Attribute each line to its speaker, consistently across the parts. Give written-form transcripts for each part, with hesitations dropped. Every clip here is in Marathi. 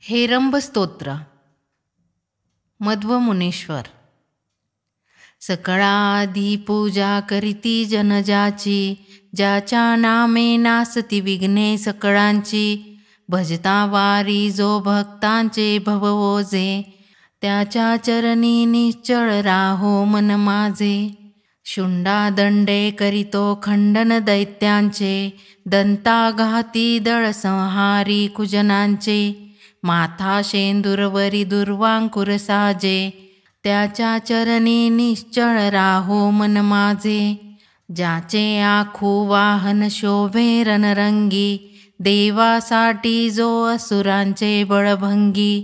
Speaker 1: हेरंब स्तोत्र मध्वमुनीश्वर। सकळाधी पूजा करीती जनजाची, ज्याच्या नामे नासती विघ्ने सकळांची। भजता वारी जो भक्तांचे भवओजे, त्याच्या चरणी निश्चळ राहो मन माझे। शुंडा दंडे करीतो खंडन दैत्यांचे, दंताघाती दळ संहारी कुजनांचे। माथा शेंदूरवरी दुर्वांकुर साजे, त्याच्या चरणी निश्चळ राहो मन माझे। ज्याचे आखू वाहन शोभे रणरंगी, देवासाठी जो असुरांचे बळभंगी।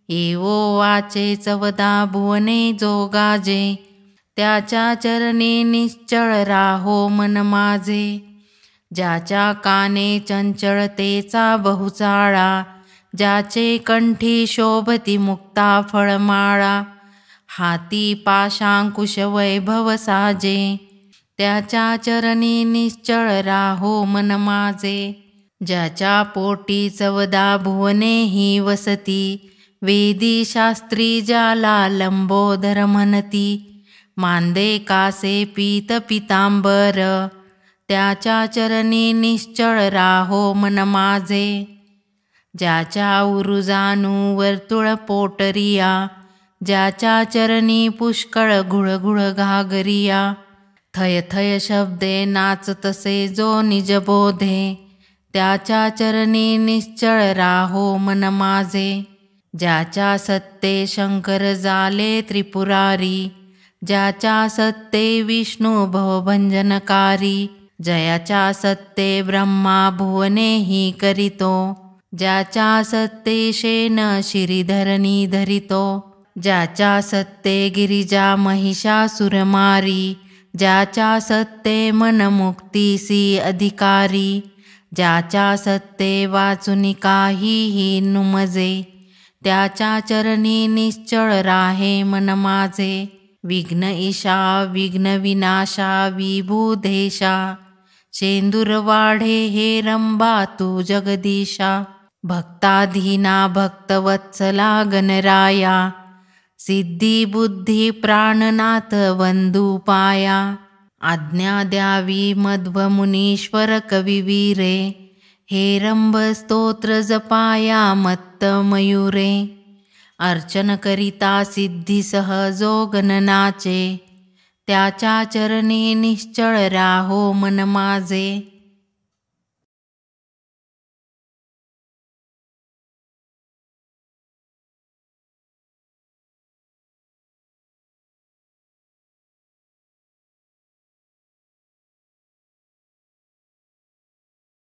Speaker 1: येवो वाचे चवदा भुवने जो गाजे, त्याच्या चरणी निश्चळ राहो मन माझे। ज्याच्या काने चंचलतेचा बहुचाळा, ज्याचे कंठी शोभती मुक्ता फळमाळा। हाती पाशांकुश वैभव साजे, त्याच्या चरणी निश्चळ राहो मन माझे। ज्याच्या पोटी चवदा भुवने ही वसती, वेदी शास्त्री ज्याला लंबोदर म्हणती। मांदे कासे पीत पितांबर, त्याच्या चरणी निश्चळ राहो मन माझे। ज्याच्या उरुजानू वर्तुळ पोटरिया, ज्याच्या चरणी पुष्कळ घुळघुळ घागरिया। थय थय शब्दे नाचतसे जो निजबोधे, त्याच्या चरणी निश्चळ राहो मन माझे। ज्याच्या सत्ते शंकर झाले त्रिपुरारी, ज्याच्या सत्ते विष्णू भवभंजनकारी। जयाच्या सत्ते ब्रह्मा भुवने ही करितो, ज्याच्या सत्ते शेन शिरीधरणी धरितो। ज्याच्या सत्ते गिरिजा महिषासुर मारी, ज्याच्या सत्ते मन मुक्तीसी अधिकारी। ज्याच्या सत्ते वाचुनी काहीही नुमजे, त्याच्या चरणी निश्चळ राहे मन माझे। विघ्न ईशा विघ्न विनाशा विभुदेशा, शेंदूर वाढे हेरंबा तू जगदीशा। भक्ताधीना भक्तवत्सला गणराया, सिद्धी बुद्धी प्राणनाथ वंदू पाया। आज्ञा द्यावी मध्वमुनीश्वर कविवीरे, हेरंब स्तोत्र जपाया मत्त मयुरे। अर्चन करिता सिद्धीसह जो गणनाचे, त्याच्या चरणी निश्चळ राहो मन माझे।